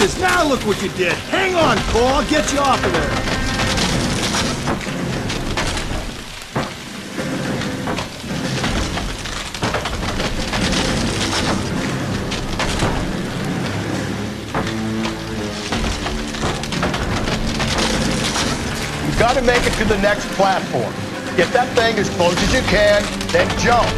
Jesus, now look what you did. Hang on, Cole, I'll get you off of there. You've got to make it to the next platform. Get that thing as close as you can, then jump.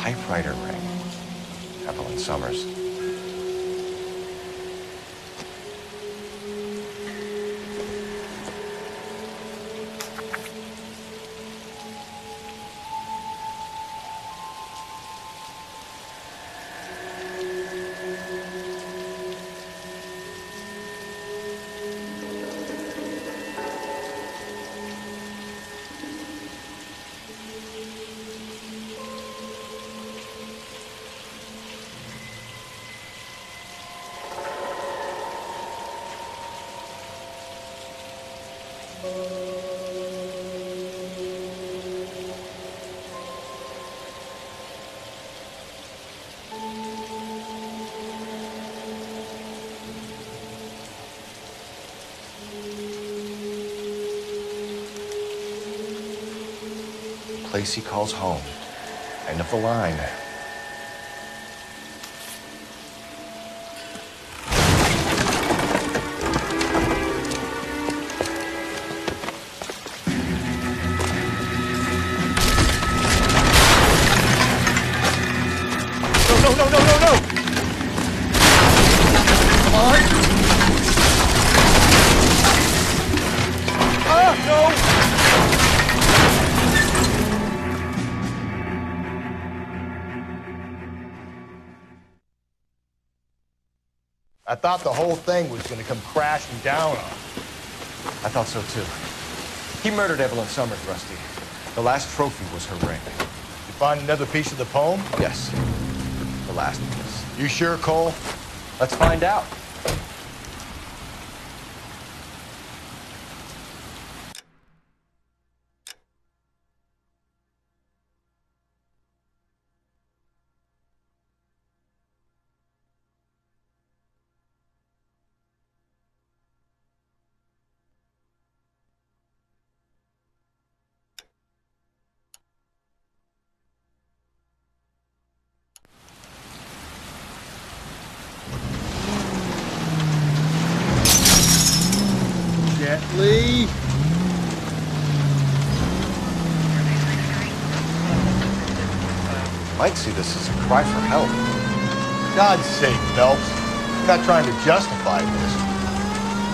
Typewriter ring. Evelyn Summers. Place he calls home. End of the line. No! Come on! No! I thought the whole thing was going to come crashing down on him. I thought so too. He murdered Evelyn Summers, Rusty. The last trophy was her ring. You find another piece of the poem? Yes. The last piece. You sure, Cole? Let's find out. Gently. Might see this as a cry for help. God's sake, Phelps. I'm not trying to justify this.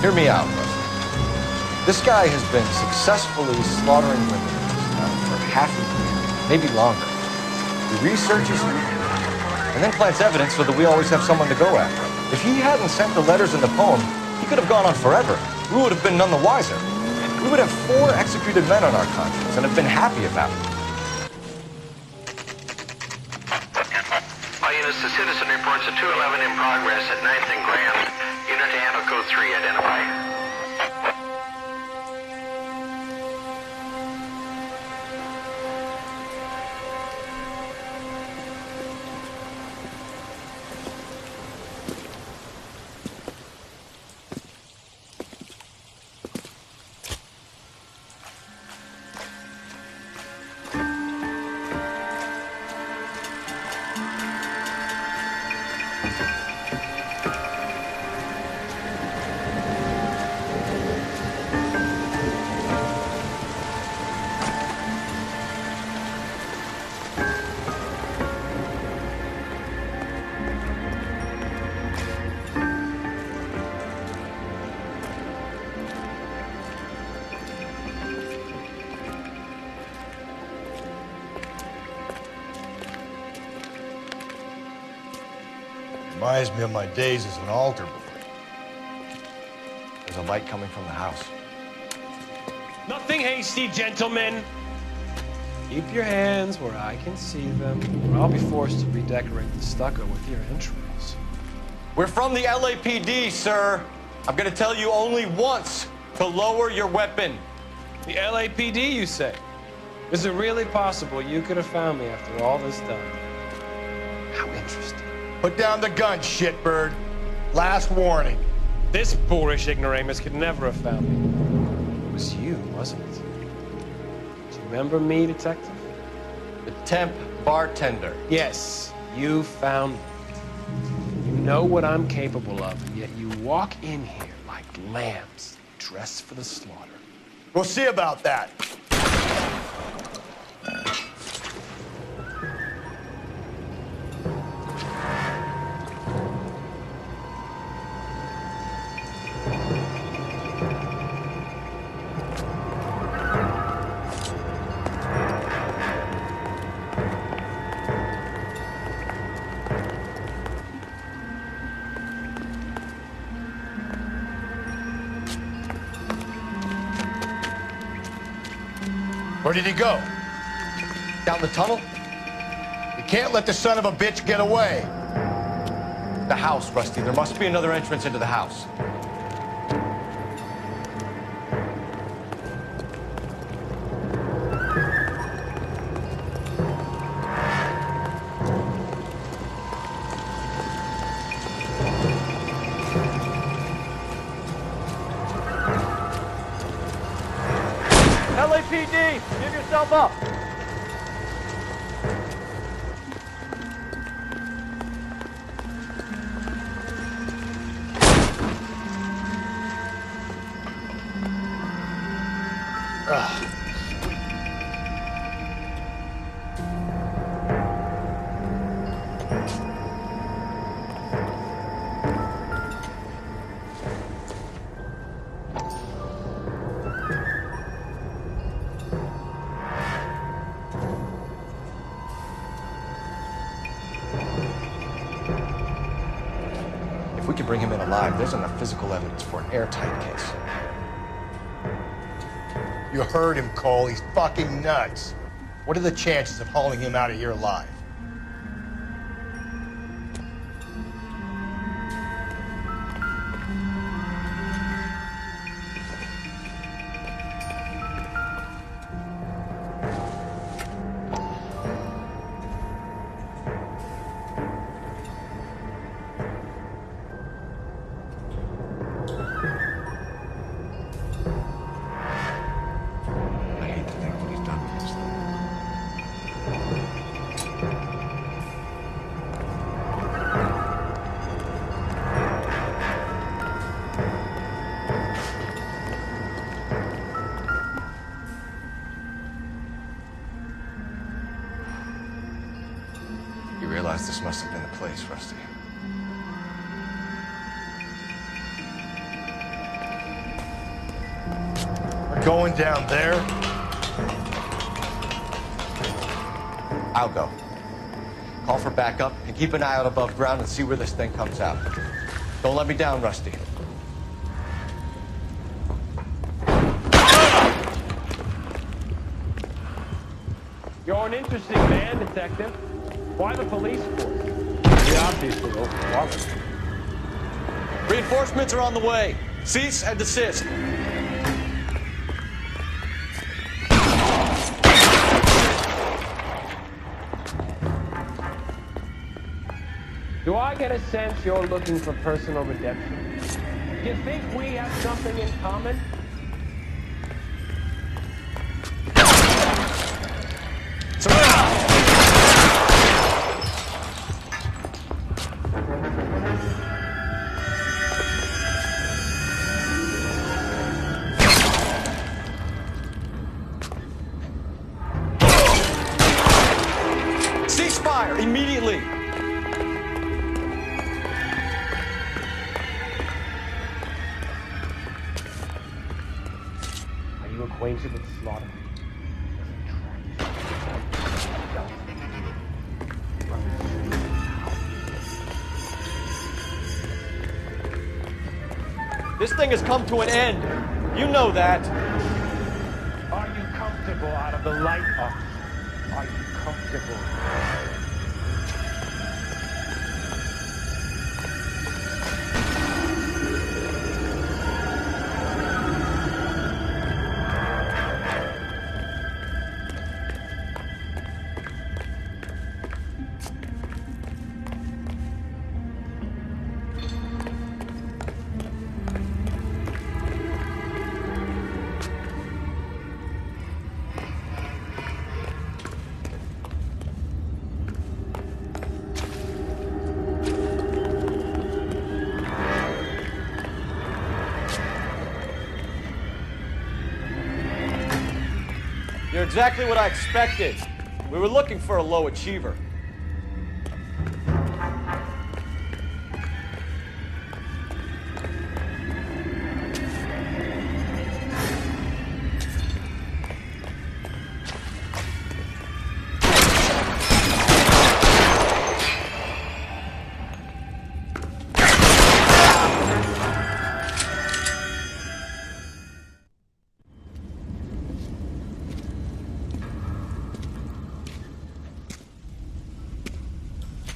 Hear me out, Rusty. This guy has been successfully slaughtering women in this town for half a year, maybe longer. He researches them, and then plants evidence so that we always have someone to go after. If he hadn't sent the letters in the poem, he could have gone on forever. We would have been none the wiser. We would have 4 executed men on our conscience and have been happy about it. All units, the citizen reports a 211 in progress at 9th and Grand. Unit to handle code 3, identify. Reminds me of my days as an altar boy. There's a light coming from the house. Nothing hasty, gentlemen. Keep your hands where I can see them, or I'll be forced to redecorate the stucco with your entrails. We're from the LAPD, sir. I'm gonna tell you only once to lower your weapon. The LAPD, you say? Is it really possible you could have found me after all this time? How interesting. Put down the gun, shitbird. Last warning. This boorish ignoramus could never have found me. It was you, wasn't it? Do you remember me, detective? The temp bartender. Yes, you found me. You know what I'm capable of, and yet you walk in here like lambs dressed for the slaughter. We'll see about that. Where did he go? Down the tunnel? You can't let the son of a bitch get away. The house, Rusty. There must be another entrance into the house. LAPD, give yourself up. If we can bring him in alive, there's enough physical evidence for an airtight case. You heard him, Cole. He's fucking nuts. What are the chances of hauling him out of here alive? I hate to think what he's done with this thing. You realize this must have been the place, Rusty. We're going down there. I'll go. Call for backup and keep an eye out above ground and see where this thing comes out. Don't let me down, Rusty. You're an interesting man, detective. Why the police force? You're obviously overwhelmed. Reinforcements are on the way. Cease and desist. Do I get a sense you're looking for personal redemption? Do you think we have something in common? Cease fire immediately. Are you acquainted with slaughter? thing has come to an end. You know that. Are you comfortable out of the light, officer? Are you comfortable? You're exactly what I expected. We were looking for a low achiever.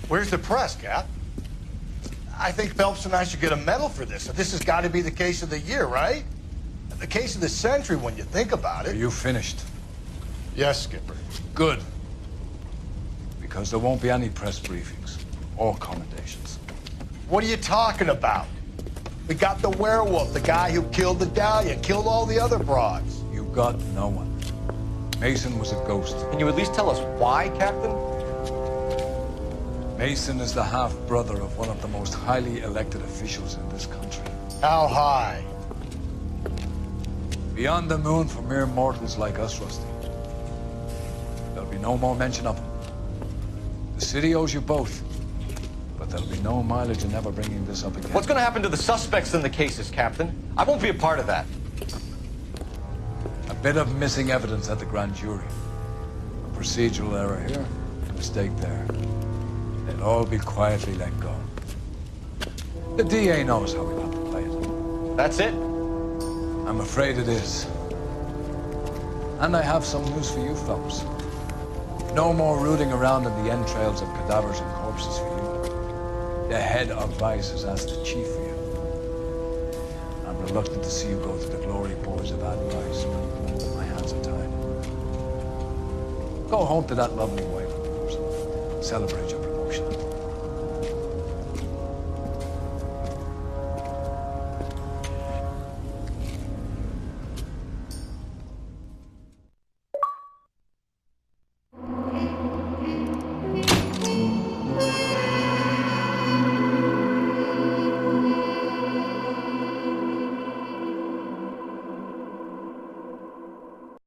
Where's the press, Cap? I think Phelps and I should get a medal for this. This has got to be the case of the year, right? The case of the century when you think about it. Are you finished? Yes, Skipper. Good. Because there won't be any press briefings or commendations. What are you talking about? We got the werewolf, the guy who killed the Dahlia, killed all the other broads. You got no one. Mason was a ghost. Can you at least tell us why, Captain? Mason is the half-brother of one of the most highly elected officials in this country. How high? Beyond the moon for mere mortals like us, Rusty. There'll be no more mention of him. The city owes you both, but there'll be no mileage in ever bringing this up again. What's going to happen to the suspects in the cases, Captain? I won't be a part of that. A bit of missing evidence at the grand jury. A procedural error here, a mistake there. They'll all be quietly let go. The DA knows how we want to play it. That's it? I'm afraid it is. And I have some news for you, Phelps. No more rooting around in the entrails of cadavers and corpses for you. The head of Vice has asked the chief for you. I'm reluctant to see you go through the glory pores of advice, but my hands are tied. Go home to that lovely wife of yours. Celebrate your promotion.